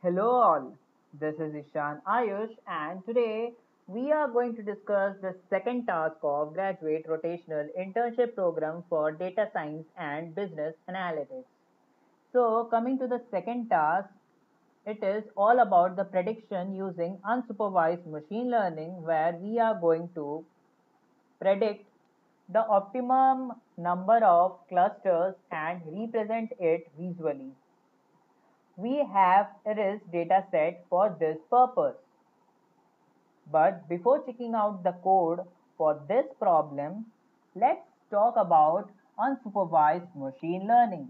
Hello all, this is Ishan Ayush and today we are going to discuss the second task of graduate rotational internship program for data science and business analytics. So coming to the second task, it is all about the prediction using unsupervised machine learning where we are going to predict the optimum number of clusters and represent it visually. We have Iris dataset for this purpose. But before checking out the code for this problem, let's talk about unsupervised machine learning.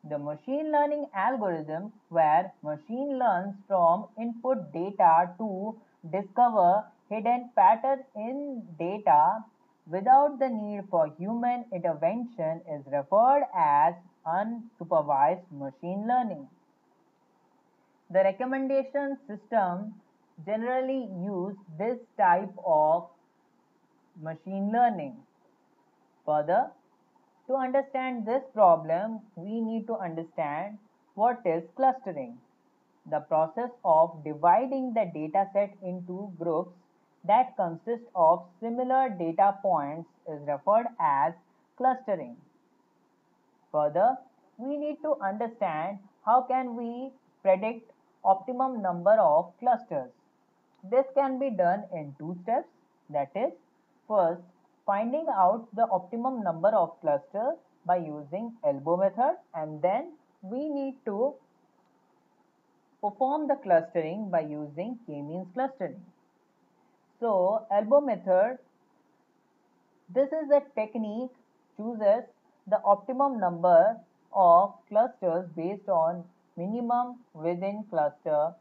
The machine learning algorithm where machine learns from input data to discover hidden patterns in data without the need for human intervention is referred as unsupervised machine learning. The recommendation system generally use this type of machine learning. Further, to understand this problem, we need to understand what is clustering. The process of dividing the dataset into groups that consist of similar data points is referred as clustering. Further, we need to understand how can we predict optimum number of clusters. This can be done in two steps, that is, first finding out the optimum number of clusters by using elbow method, and then we need to perform the clustering by using k-means clustering. So elbow method, this is a technique chooses the optimum number of clusters based on minimum within cluster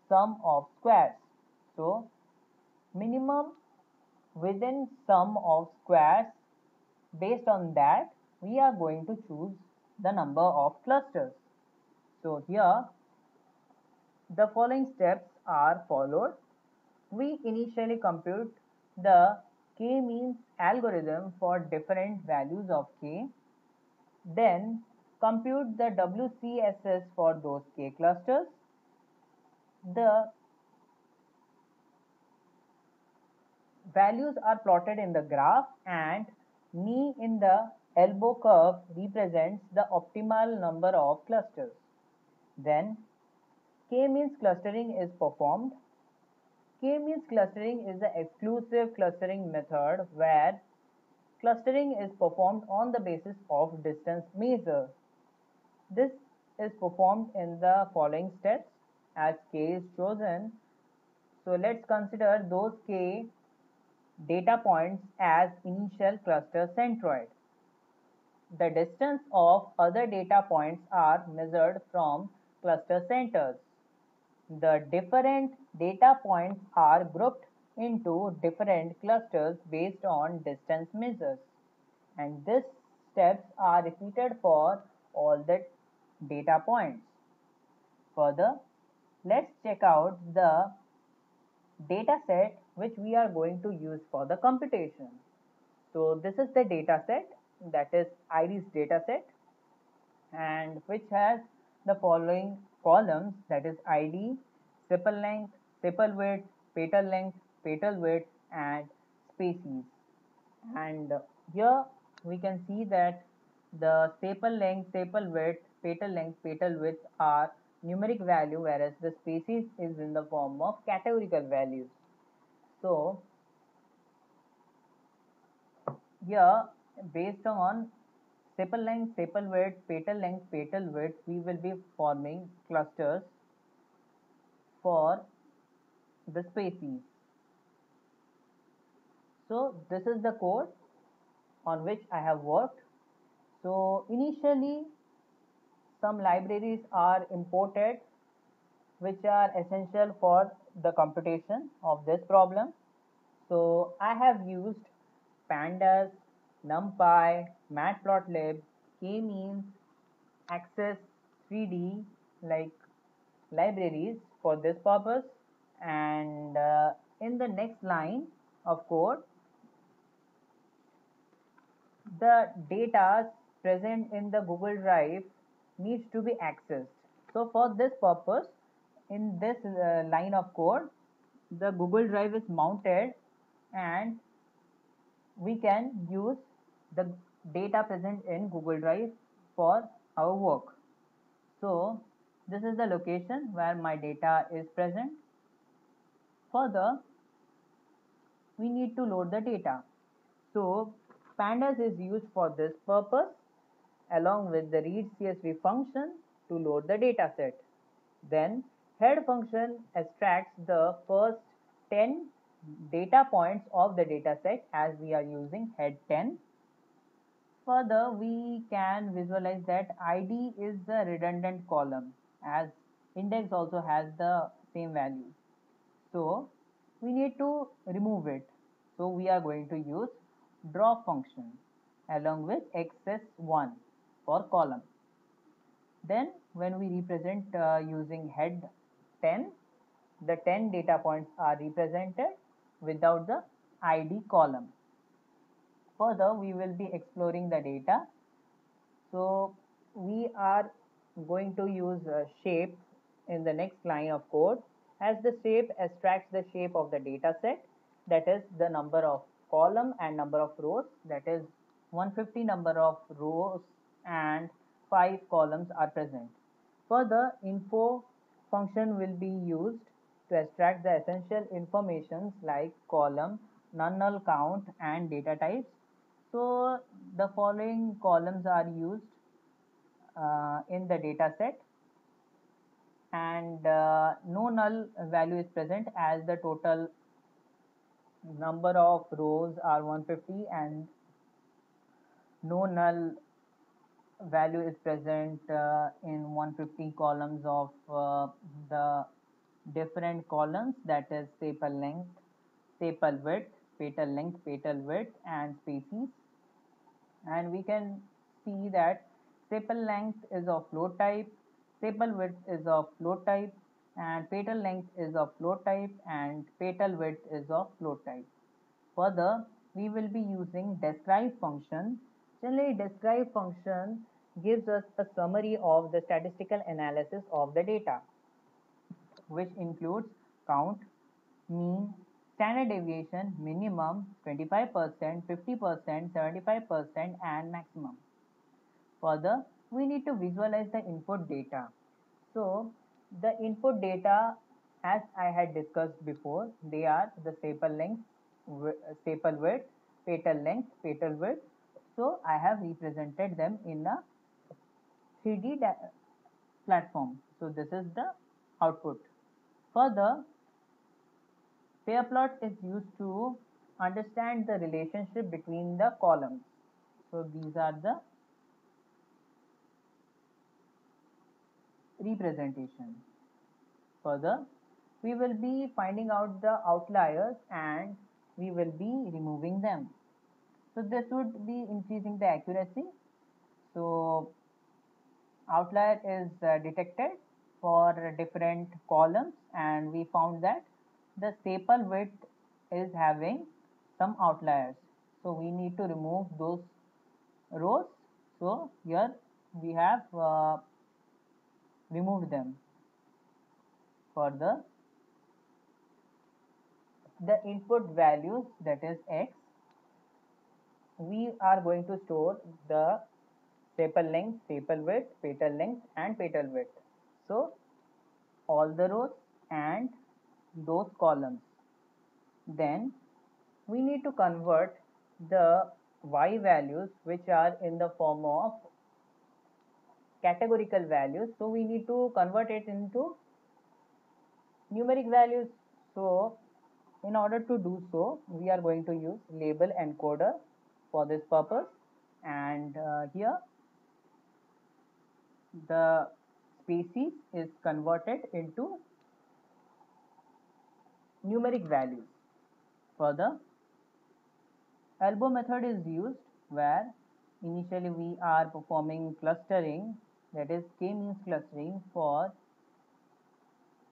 sum of squares. So minimum within sum of squares, based on that we are going to choose the number of clusters. So here the following steps are followed. We initially compute the k-means algorithm for different values of k, then compute the WCSS for those k clusters. The values are plotted in the graph and knee in the elbow curve represents the optimal number of clusters. Then k-means clustering is performed. K-means clustering is the exclusive clustering method where clustering is performed on the basis of distance measure. This is performed in the following steps as k is chosen. So let's consider those k data points as initial cluster centroid. The distance of other data points are measured from cluster centers. The different data points are grouped into different clusters based on distance measures, and these steps are repeated for all the data points. Further, let's check out the data set which we are going to use for the computation. So this is the data set, that is IRIS data set, and which has the following columns, that is ID, sepal length, sepal width, petal width and species. And here we can see that the sepal length, sepal width, petal width are numeric value, whereas the species is in the form of categorical values. So here, based on sepal length, sepal width, petal width, we will be forming clusters for the species. So this is the code on which I have worked. So initially some libraries are imported which are essential for the computation of this problem. So I have used pandas, numpy, matplotlib, k-means, access 3d like libraries for this purpose. And in the next line of code, the data present in the Google Drive needs to be accessed. So for this purpose, in this line of code, the Google Drive is mounted and we can use the data present in Google Drive for our work. So this is the location where my data is present. Further, we need to load the data. So pandas is used for this purpose along with the read CSV function to load the data set. Then head function extracts the first 10 data points of the data set as we are using head 10. Further, we can visualize that ID is the redundant column as index also has the same value. So we need to remove it. So we are going to use drop function along with XS1 for column. Then when we represent using head 10, the 10 data points are represented without the ID column. Further, we will be exploring the data. So we are going to use shape in the next line of code, as the shape extracts the shape of the data set, that is the number of column and number of rows, that is 150 number of rows and 5 columns are present. Further, info function will be used to extract the essential informations like column, null count and data types. So the following columns are used in the data set, and no null value is present as the total number of rows are 150 and no null value is present in 150 columns of the different columns, that is sepal length, sepal width, petal length, petal width and species. And we can see that sepal length is of float type, sepal width is of float type, and petal length is of float type, and petal width is of float type. Further, we will be using describe function. Generally, describe function gives us a summary of the statistical analysis of the data, which includes count, mean, standard deviation, minimum, 25%, 50%, 75% and maximum. Further, we need to visualize the input data. So the input data, as I had discussed before, they are the sepal length, sepal width, petal length, petal width. So I have represented them in a 3D platform. So this is the output. Further, pair plot is used to understand the relationship between the columns. So these are the representation. Further, we will be finding out the outliers and we will be removing them. So this would be increasing the accuracy. So outlier is detected for different columns and we found that the sepal width is having some outliers. So we need to remove those rows. So here we have removed them. Further, the input values, that is x, we are going to store the sepal length, sepal width, petal length and petal width. So all the rows and those columns. Then we need to convert the y values which are in the form of categorical values. So we need to convert it into numeric values. So in order to do so, we are going to use label encoder for this purpose, and here the species is converted into numeric values. Further, elbow method is used where initially we are performing clustering, that is k-means clustering for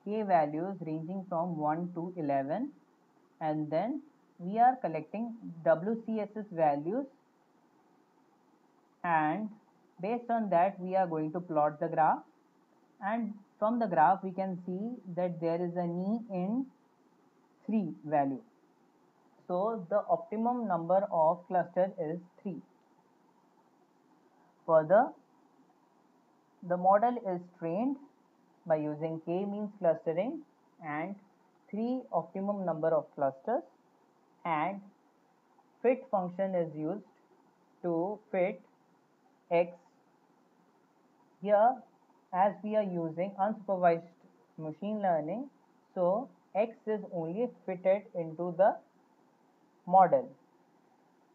k values ranging from 1 to 11, and then we are collecting WCSS values, and based on that we are going to plot the graph. and from the graph we can see that there is a knee in 3 value. So the optimum number of clusters is 3. Further, the model is trained by using k-means clustering and 3 optimum number of clusters, and fit function is used to fit x. Here, as we are using unsupervised machine learning, so x is only fitted into the model.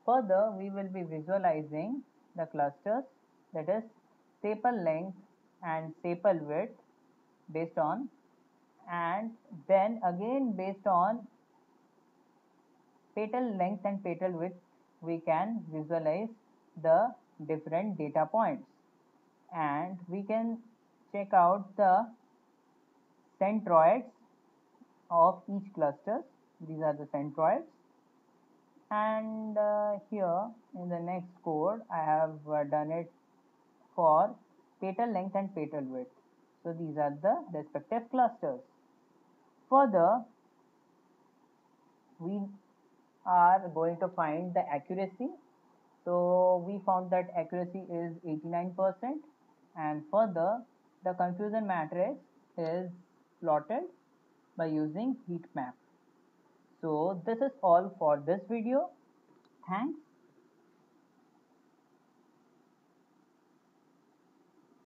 Further, we will be visualizing the clusters, that is sepal length and sepal width based on, and then again based on petal length and petal width we can visualize the different data points, and we can check out the centroids of each cluster. These are the centroids, and here in the next code I have done it for petal length and petal width. So these are the respective clusters. Further, we are going to find the accuracy. So we found that accuracy is 89%, and further the confusion matrix is plotted by using heat map. So this is all for this video. Thanks